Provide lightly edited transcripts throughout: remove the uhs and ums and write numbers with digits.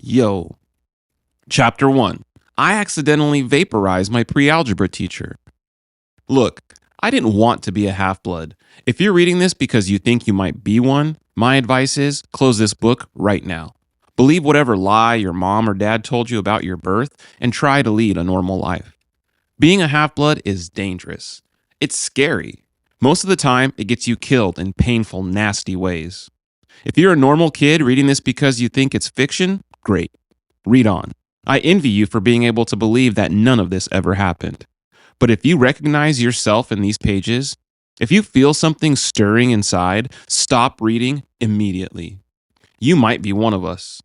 Yo. Chapter 1. I accidentally vaporized my pre-algebra teacher. Look, I didn't want to be a half-blood. If you're reading this because you think you might be one, my advice is close this book right now. Believe whatever lie your mom or dad told you about your birth and try to lead a normal life. Being a half-blood is dangerous. It's scary. Most of the time, it gets you killed in painful, nasty ways. If you're a normal kid reading this because you think it's fiction, great. Read on. I envy you for being able to believe that none of this ever happened. But if you recognize yourself in these pages, if you feel something stirring inside, stop reading immediately. You might be one of us.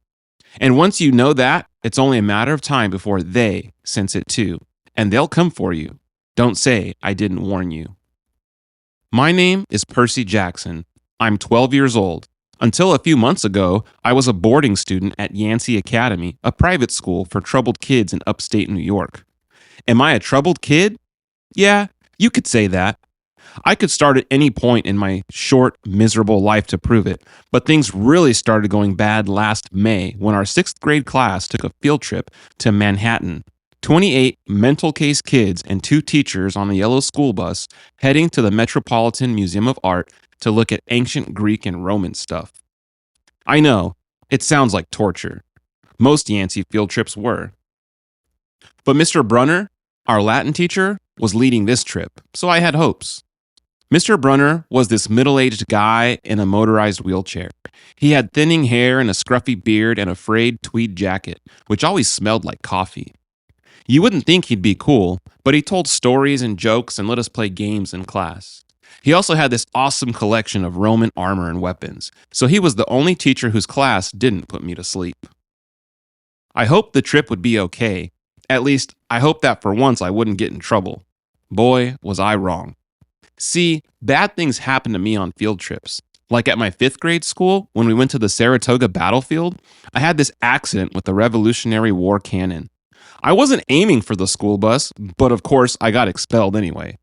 And once you know that, it's only a matter of time before they sense it too, and they'll come for you. Don't say I didn't warn you. My name is Percy Jackson. I'm 12 years old. Until a few months ago, I was a boarding student at Yancey Academy, a private school for troubled kids in upstate New York. Am I a troubled kid? Yeah, you could say that. I could start at any point in my short, miserable life to prove it, but things really started going bad last May when our 6th grade class took a field trip to Manhattan. 28 mental case kids and 2 teachers on a yellow school bus heading to the Metropolitan Museum of Art to look at ancient Greek and Roman stuff. I know, it sounds like torture. Most Yancey field trips were. But Mr. Brunner, our Latin teacher, was leading this trip, so I had hopes. Mr. Brunner was this middle-aged guy in a motorized wheelchair. He had thinning hair and a scruffy beard and a frayed tweed jacket, which always smelled like coffee. You wouldn't think he'd be cool, but he told stories and jokes and let us play games in class. He also had this awesome collection of Roman armor and weapons, so he was the only teacher whose class didn't put me to sleep. I hoped the trip would be okay. At least, I hoped that for once I wouldn't get in trouble. Boy, was I wrong. See, bad things happen to me on field trips. Like at my 5th grade school, when we went to the Saratoga battlefield, I had this accident with the Revolutionary War cannon. I wasn't aiming for the school bus, but of course I got expelled anyway.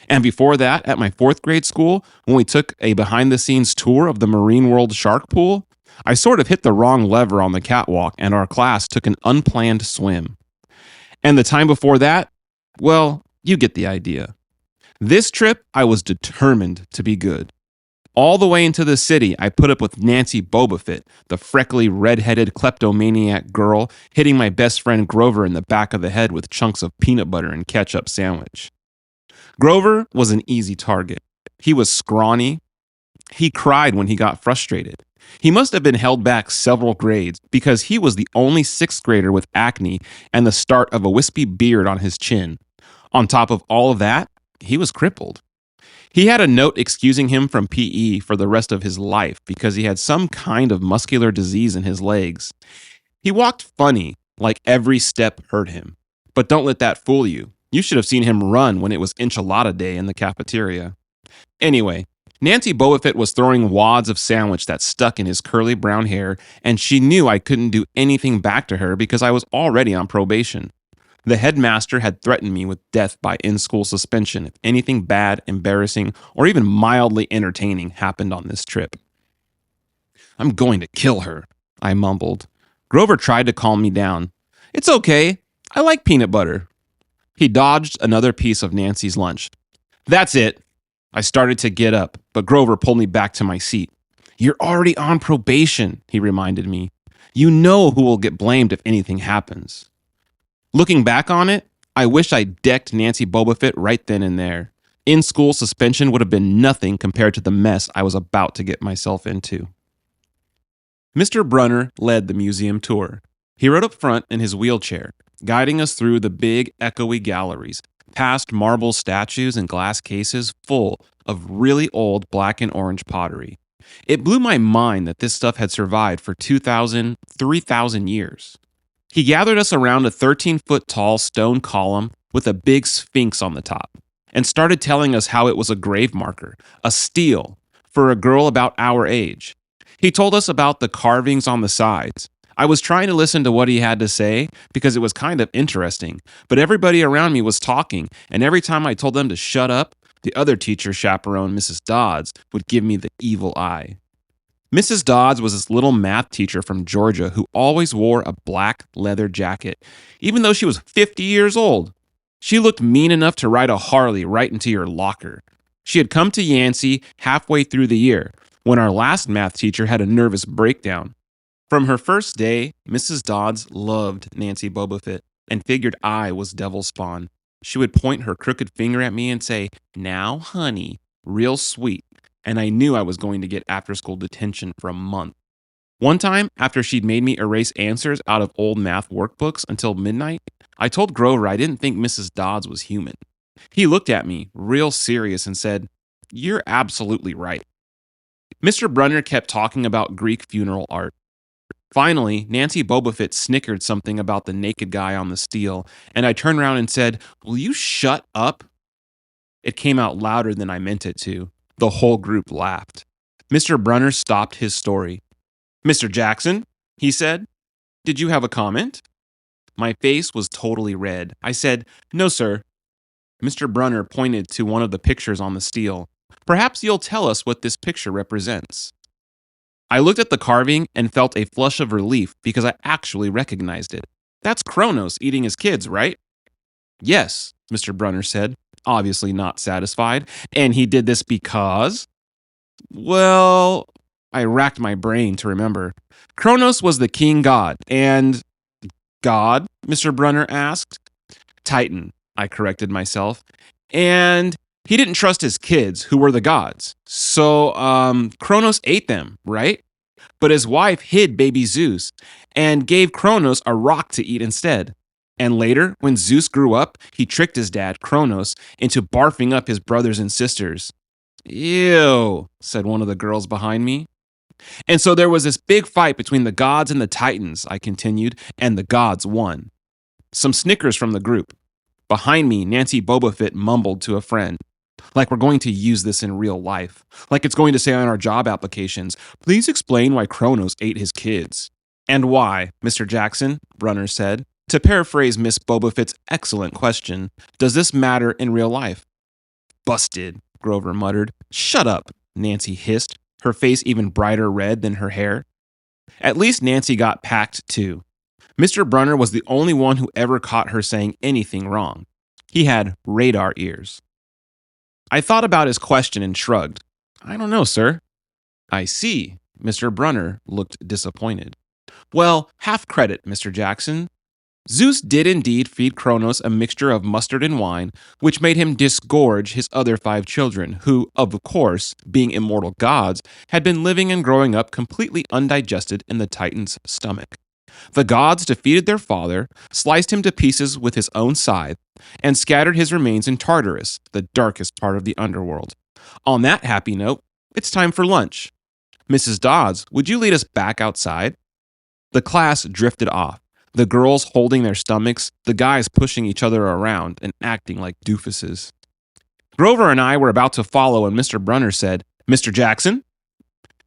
And before that, at my 4th grade school, when we took a behind-the-scenes tour of the Marine World shark pool, I sort of hit the wrong lever on the catwalk and our class took an unplanned swim. And the time before that, well, you get the idea. This trip, I was determined to be good. All the way into the city, I put up with Nancy Bobafit, the freckly, red-headed kleptomaniac girl, hitting my best friend Grover in the back of the head with chunks of peanut butter and ketchup sandwich. Grover was an easy target. He was scrawny. He cried when he got frustrated. He must have been held back several grades because he was the only 6th grader with acne and the start of a wispy beard on his chin. On top of all of that, he was crippled. He had a note excusing him from PE for the rest of his life because he had some kind of muscular disease in his legs. He walked funny, like every step hurt him. But don't let that fool you. You should have seen him run when it was enchilada day in the cafeteria. Anyway, Nancy Bobafit was throwing wads of sandwich that stuck in his curly brown hair, and she knew I couldn't do anything back to her because I was already on probation. The headmaster had threatened me with death by in-school suspension if anything bad, embarrassing, or even mildly entertaining happened on this trip. I'm going to kill her, I mumbled. Grover tried to calm me down. It's okay. I like peanut butter. He dodged another piece of Nancy's lunch. That's it. I started to get up, but Grover pulled me back to my seat. You're already on probation, he reminded me. You know who will get blamed if anything happens. Looking back on it, I wish I decked Nancy Bobafit right then and there. In-school suspension would have been nothing compared to the mess I was about to get myself into. Mr. Brunner led the museum tour. He rode up front in his wheelchair, guiding us through the big, echoey galleries, past marble statues and glass cases full of really old black and orange pottery. It blew my mind that this stuff had survived for 2,000, 3,000 years. He gathered us around a 13-foot-tall stone column with a big sphinx on the top and started telling us how it was a grave marker, a steal, for a girl about our age. He told us about the carvings on the sides. I was trying to listen to what he had to say because it was kind of interesting, but everybody around me was talking, and every time I told them to shut up, the other teacher chaperone, Mrs. Dodds, would give me the evil eye. Mrs. Dodds was this little math teacher from Georgia who always wore a black leather jacket, even though she was 50 years old. She looked mean enough to ride a Harley right into your locker. She had come to Yancey halfway through the year when our last math teacher had a nervous breakdown. From her first day, Mrs. Dodds loved Nancy Bobofit and figured I was devil spawn. She would point her crooked finger at me and say, "Now, honey," real sweet, and I knew I was going to get after-school detention for a month. One time, after she'd made me erase answers out of old math workbooks until midnight, I told Grover I didn't think Mrs. Dodds was human. He looked at me, real serious, and said, "You're absolutely right." Mr. Brunner kept talking about Greek funeral art. Finally, Nancy Bobofit snickered something about the naked guy on the steel, and I turned around and said, "Will you shut up?" It came out louder than I meant it to. The whole group laughed. Mr. Brunner stopped his story. "Mr. Jackson," he said, "did you have a comment?" My face was totally red. I said, "No, sir." Mr. Brunner pointed to one of the pictures on the steel. "Perhaps you'll tell us what this picture represents." I looked at the carving and felt a flush of relief because I actually recognized it. "That's Kronos eating his kids, right?" "Yes," Mr. Brunner said, obviously not satisfied. "And he did this because?" "Well," I racked my brain to remember. "Kronos was the king god, and—" "God?" Mr. Brunner asked. "Titan," I corrected myself. "And he didn't trust his kids, who were the gods. So, Kronos ate them, right? But his wife hid baby Zeus and gave Kronos a rock to eat instead. And later, when Zeus grew up, he tricked his dad, Kronos, into barfing up his brothers and sisters." "Ew," said one of the girls behind me. "And so there was this big fight between the gods and the Titans," I continued, "and the gods won." Some snickers from the group. Behind me, Nancy Bobofit mumbled to a friend, "Like we're going to use this in real life. Like it's going to say on our job applications, 'Please explain why Kronos ate his kids.'" "And why, Mr. Jackson," Brunner said, "to paraphrase Miss Bobofit's excellent question, does this matter in real life?" "Busted," Grover muttered. "Shut up," Nancy hissed, her face even brighter red than her hair. At least Nancy got packed too. Mr. Brunner was the only one who ever caught her saying anything wrong. He had radar ears. I thought about his question and shrugged. "I don't know, sir." "I see." Mr. Brunner looked disappointed. "Well, half credit, Mr. Jackson. Zeus did indeed feed Kronos a mixture of mustard and wine, which made him disgorge his other 5 children, who, of course, being immortal gods, had been living and growing up completely undigested in the Titan's stomach. The gods defeated their father, sliced him to pieces with his own scythe, and scattered his remains in Tartarus, the darkest part of the underworld. On that happy note, it's time for lunch. Mrs. Dodds, would you lead us back outside?" The class drifted off, the girls holding their stomachs, the guys pushing each other around and acting like doofuses. Grover and I were about to follow when Mr. Brunner said, "Mr. Jackson?"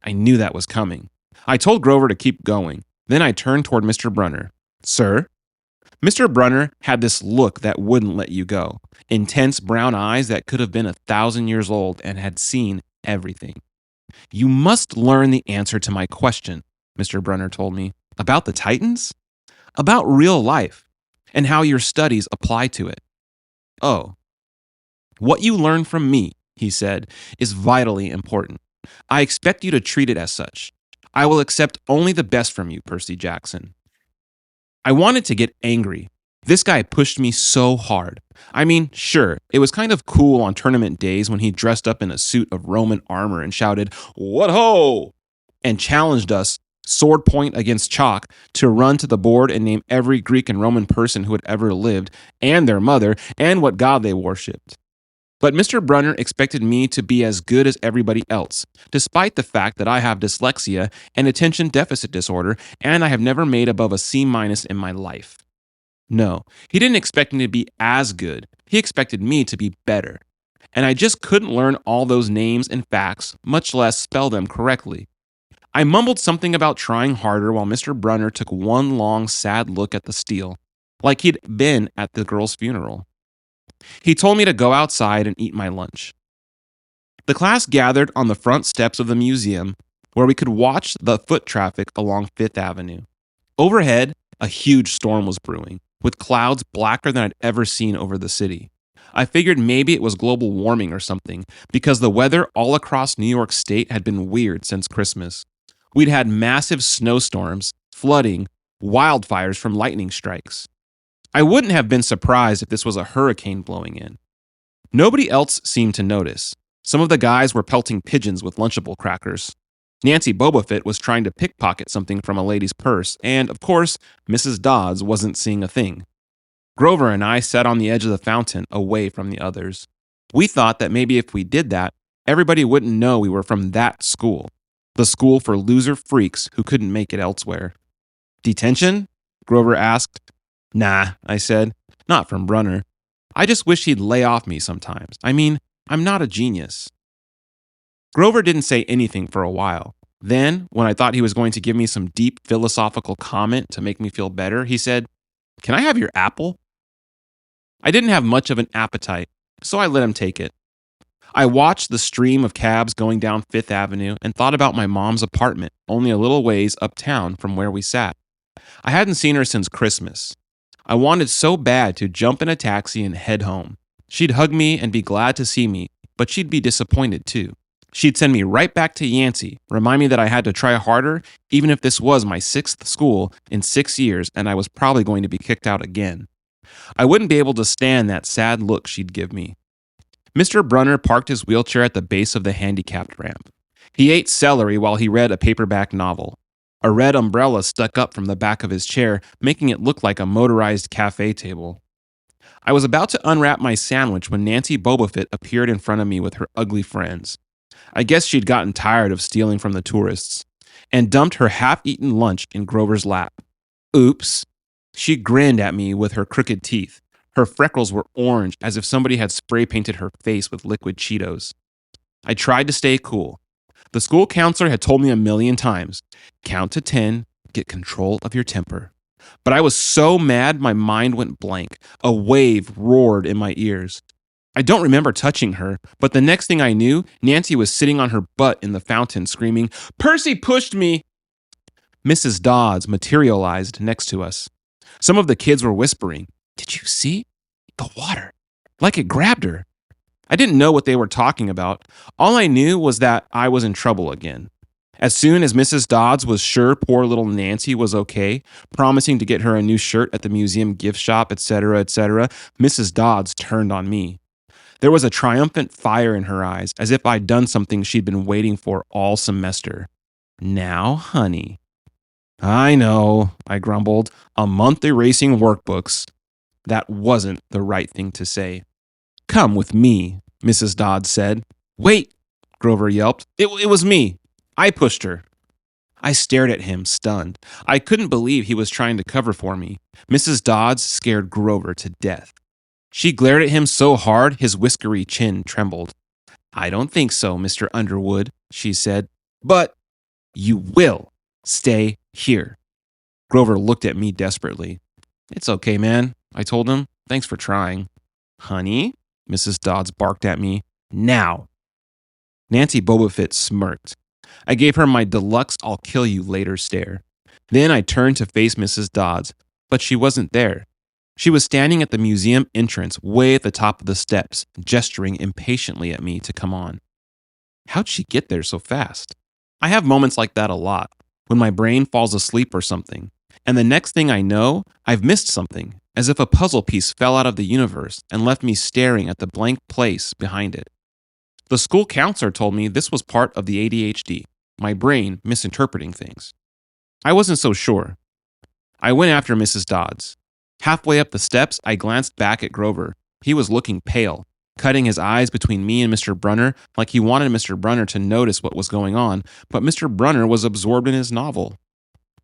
I knew that was coming. I told Grover to keep going. Then I turned toward Mr. Brunner. "Sir?" Mr. Brunner had this look that wouldn't let you go. Intense brown eyes that could have been 1,000 years old and had seen everything. "You must learn the answer to my question," Mr. Brunner told me. "About the Titans? About real life, and how your studies apply to it." "Oh." "What you learn from me," he said, "is vitally important. I expect you to treat it as such. I will accept only the best from you, Percy Jackson." I wanted to get angry. This guy pushed me so hard. I mean, sure, it was kind of cool on tournament days when he dressed up in a suit of Roman armor and shouted, "What ho!" and challenged us, sword point against chalk, to run to the board and name every Greek and Roman person who had ever lived, and their mother, and what god they worshipped. But Mr. Brunner expected me to be as good as everybody else, despite the fact that I have dyslexia and attention deficit disorder, and I have never made above a C- in my life. No, he didn't expect me to be as good. He expected me to be better. And I just couldn't learn all those names and facts, much less spell them correctly. I mumbled something about trying harder while Mr. Brunner took one long, sad look at the steel, like he'd been at the girl's funeral. He told me to go outside and eat my lunch. The class gathered on the front steps of the museum, where we could watch the foot traffic along Fifth Avenue. Overhead, a huge storm was brewing, with clouds blacker than I'd ever seen over the city. I figured maybe it was global warming or something, because the weather all across New York State had been weird since Christmas. We'd had massive snowstorms, flooding, wildfires from lightning strikes. I wouldn't have been surprised if this was a hurricane blowing in. Nobody else seemed to notice. Some of the guys were pelting pigeons with Lunchable crackers. Nancy Bobofit was trying to pickpocket something from a lady's purse, and, of course, Mrs. Dodds wasn't seeing a thing. Grover and I sat on the edge of the fountain, away from the others. We thought that maybe if we did that, everybody wouldn't know we were from that school. The school for loser freaks who couldn't make it elsewhere. Detention? Grover asked. Nah, I said. Not from Brunner. I just wish he'd lay off me sometimes. I mean, I'm not a genius. Grover didn't say anything for a while. Then, when I thought he was going to give me some deep philosophical comment to make me feel better, he said, "Can I have your apple?" I didn't have much of an appetite, so I let him take it. I watched the stream of cabs going down Fifth Avenue and thought about my mom's apartment, only a little ways uptown from where we sat. I hadn't seen her since Christmas. I wanted so bad to jump in a taxi and head home. She'd hug me and be glad to see me, but she'd be disappointed too. She'd send me right back to Yancey, remind me that I had to try harder, even if this was my 6th school in 6 years and I was probably going to be kicked out again. I wouldn't be able to stand that sad look she'd give me. Mr. Brunner parked his wheelchair at the base of the handicapped ramp. He ate celery while he read a paperback novel. A red umbrella stuck up from the back of his chair, making it look like a motorized cafe table. I was about to unwrap my sandwich when Nancy Bobofit appeared in front of me with her ugly friends. I guess she'd gotten tired of stealing from the tourists, and dumped her half-eaten lunch in Grover's lap. Oops. She grinned at me with her crooked teeth. Her freckles were orange, as if somebody had spray-painted her face with liquid Cheetos. I tried to stay cool. The school counselor had told me a million times, count to 10, get control of your temper. But I was so mad my mind went blank. A wave roared in my ears. I don't remember touching her, but the next thing I knew, Nancy was sitting on her butt in the fountain screaming, "Percy pushed me!" Mrs. Dodds materialized next to us. Some of the kids were whispering, "Did you see? The water. Like it grabbed her." I didn't know what they were talking about. All I knew was that I was in trouble again. As soon as Mrs. Dodds was sure poor little Nancy was okay, promising to get her a new shirt at the museum gift shop, etc., Mrs. Dodds turned on me. There was a triumphant fire in her eyes, as if I'd done something she'd been waiting for all semester. "Now, honey." "I know," I grumbled. "A month erasing workbooks." That wasn't the right thing to say. "Come with me," Mrs. Dodds said. "Wait," Grover yelped. It was me. I pushed her." I stared at him, stunned. I couldn't believe he was trying to cover for me. Mrs. Dodds scared Grover to death. She glared at him so hard his whiskery chin trembled. "I don't think so, Mr. Underwood," she said. "But you will stay here." Grover looked at me desperately. "It's okay, man," I told him. "Thanks for trying." "Honey?" Mrs. Dodds barked at me. "Now." Nancy Bobofit smirked. I gave her my deluxe "I'll kill you later" stare. Then I turned to face Mrs. Dodds, but she wasn't there. She was standing at the museum entrance, way at the top of the steps, gesturing impatiently at me to come on. How'd she get there so fast? I have moments like that a lot, when my brain falls asleep or something, and the next thing I know, I've missed something, as if a puzzle piece fell out of the universe and left me staring at the blank place behind it. The school counselor told me this was part of the ADHD, my brain misinterpreting things. I wasn't so sure. I went after Mrs. Dodds. Halfway up the steps, I glanced back at Grover. He was looking pale, cutting his eyes between me and Mr. Brunner like he wanted Mr. Brunner to notice what was going on, but Mr. Brunner was absorbed in his novel.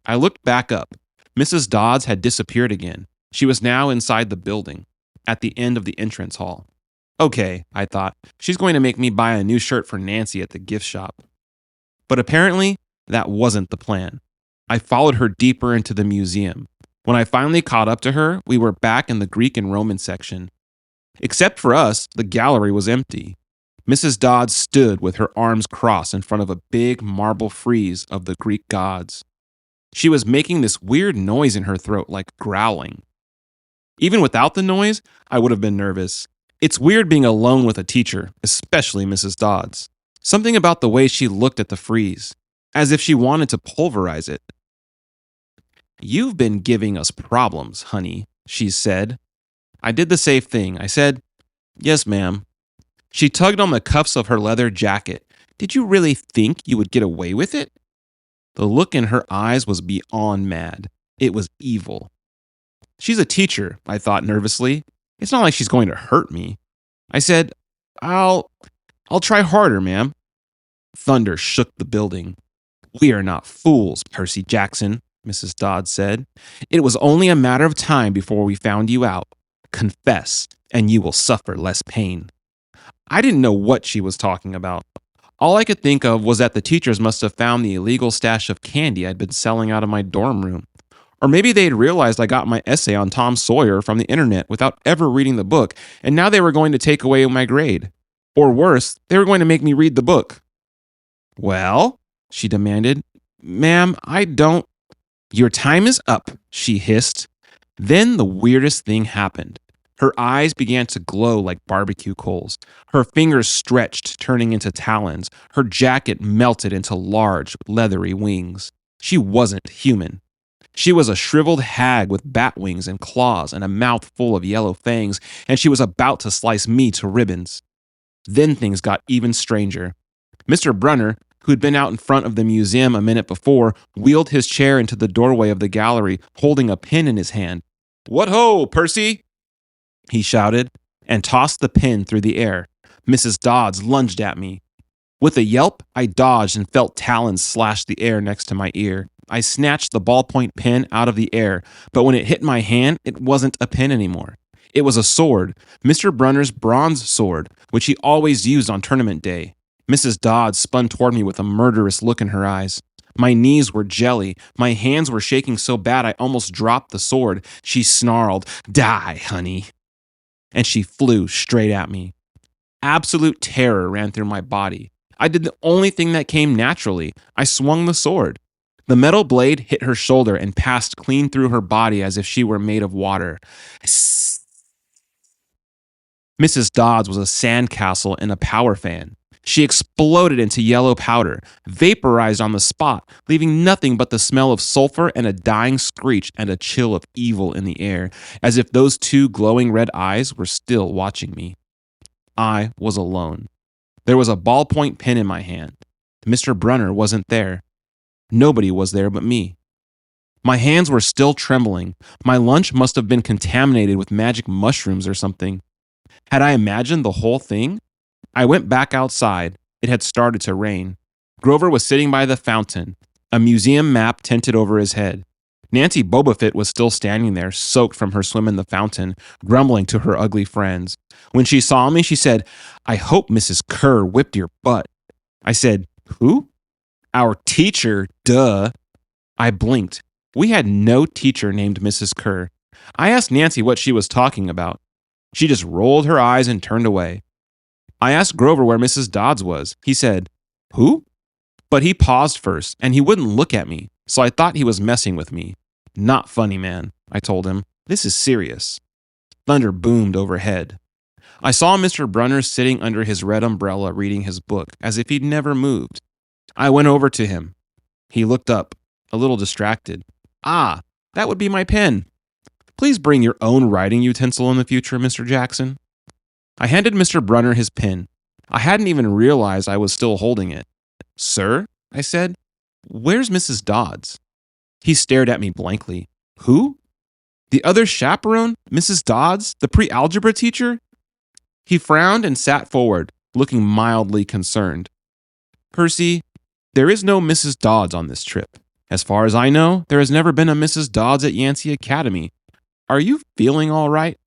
I looked back up. Mrs. Dodds had disappeared again. She was now inside the building, at the end of the entrance hall. Okay, I thought, she's going to make me buy a new shirt for Nancy at the gift shop. But apparently, that wasn't the plan. I followed her deeper into the museum. When I finally caught up to her, we were back in the Greek and Roman section. Except for us, the gallery was empty. Mrs. Dodds stood with her arms crossed in front of a big marble frieze of the Greek gods. She was making this weird noise in her throat, like growling. Even without the noise, I would have been nervous. It's weird being alone with a teacher, especially Mrs. Dodds. Something about the way she looked at the frieze, as if she wanted to pulverize it. "You've been giving us problems, honey," she said. I did the safe thing. I said, "Yes, ma'am." She tugged on the cuffs of her leather jacket. "Did you really think you would get away with it?" The look in her eyes was beyond mad. It was evil. She's a teacher, I thought nervously. It's not like she's going to hurt me. I said, I'll try harder, ma'am." Thunder shook the building. "We are not fools, Percy Jackson," Mrs. Dodd said. "It was only a matter of time before we found you out. Confess, and you will suffer less pain." I didn't know what she was talking about. All I could think of was that the teachers must have found the illegal stash of candy I'd been selling out of my dorm room. Or maybe they had realized I got my essay on Tom Sawyer from the internet without ever reading the book, and now they were going to take away my grade. Or worse, they were going to make me read the book. "Well?" she demanded. "Ma'am, I don't—" "Your time is up," she hissed. Then the weirdest thing happened. Her eyes began to glow like barbecue coals. Her fingers stretched, turning into talons. Her jacket melted into large, leathery wings. She wasn't human. She was a shriveled hag with bat wings and claws and a mouth full of yellow fangs, and she was about to slice me to ribbons. Then things got even stranger. Mr. Brunner, who'd been out in front of the museum a minute before, wheeled his chair into the doorway of the gallery, holding a pin in his hand. "What ho, Percy!" he shouted, and tossed the pin through the air. Mrs. Dodds lunged at me. With a yelp, I dodged and felt talons slash the air next to my ear. I snatched the ballpoint pen out of the air, but when it hit my hand, it wasn't a pen anymore. It was a sword, Mr. Brunner's bronze sword, which he always used on tournament day. Mrs. Dodds spun toward me with a murderous look in her eyes. My knees were jelly. My hands were shaking so bad I almost dropped the sword. She snarled, "Die, honey." And she flew straight at me. Absolute terror ran through my body. I did the only thing that came naturally. I swung the sword. The metal blade hit her shoulder and passed clean through her body as if she were made of water. Mrs. Dodds was a sandcastle in a power fan. She exploded into yellow powder, vaporized on the spot, leaving nothing but the smell of sulfur and a dying screech and a chill of evil in the air, as if those two glowing red eyes were still watching me. I was alone. There was a ballpoint pen in my hand. Mr. Brunner wasn't there. Nobody was there but me. My hands were still trembling. My lunch must have been contaminated with magic mushrooms or something. Had I imagined the whole thing? I went back outside. It had started to rain. Grover was sitting by the fountain, a museum map tented over his head. Nancy Bobofit was still standing there, soaked from her swim in the fountain, grumbling to her ugly friends. When she saw me, she said, "I hope Mrs. Kerr whipped your butt." I said, "Who?" "Our teacher, duh." I blinked. We had no teacher named Mrs. Kerr. I asked Nancy what she was talking about. She just rolled her eyes and turned away. I asked Grover where Mrs. Dodds was. He said, "Who?" But he paused first, and he wouldn't look at me, so I thought he was messing with me. "Not funny, man," I told him. "This is serious." Thunder boomed overhead. I saw Mr. Brunner sitting under his red umbrella reading his book, as if he'd never moved. I went over to him. He looked up, a little distracted. "Ah, that would be my pen. Please bring your own writing utensil in the future, Mr. Jackson." I handed Mr. Brunner his pen. I hadn't even realized I was still holding it. "Sir," I said, "where's Mrs. Dodds?" He stared at me blankly. "Who? The other chaperone? Mrs. Dodds? The pre-algebra teacher?" He frowned and sat forward, looking mildly concerned. "Percy, there is no Mrs. Dodds on this trip. As far as I know, there has never been a Mrs. Dodds at Yancey Academy. Are you feeling all right?"